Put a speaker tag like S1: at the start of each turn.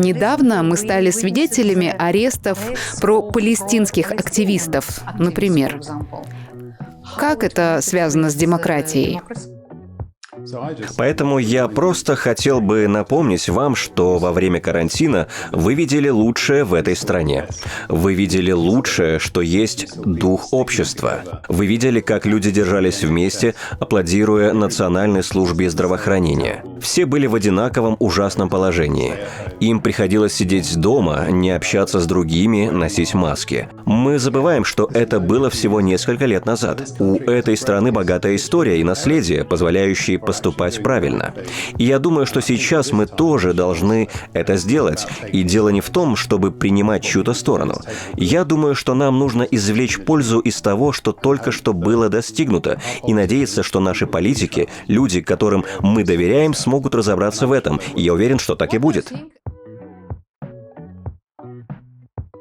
S1: Недавно мы стали свидетелями арестов пропалестинских активистов, например. Как это связано с демократией?
S2: Поэтому я просто хотел бы напомнить вам, что во время карантина вы видели лучшее в этой стране. Вы видели лучшее, что есть дух общества. Вы видели, как люди держались вместе, аплодируя Национальной службе здравоохранения. Все были в одинаковом ужасном положении. Им приходилось сидеть дома, не общаться с другими, носить маски. Мы забываем, что это было всего несколько лет назад. У этой страны богатая история и наследие, позволяющие поступать правильно. И я думаю, что сейчас мы тоже должны это сделать. И дело не в том, чтобы принимать чью-то сторону. Я думаю, что нам нужно извлечь пользу из того, что только что было достигнуто, и надеяться, что наши политики, люди, которым мы доверяем, смогут разобраться в этом. И я уверен, что так и будет.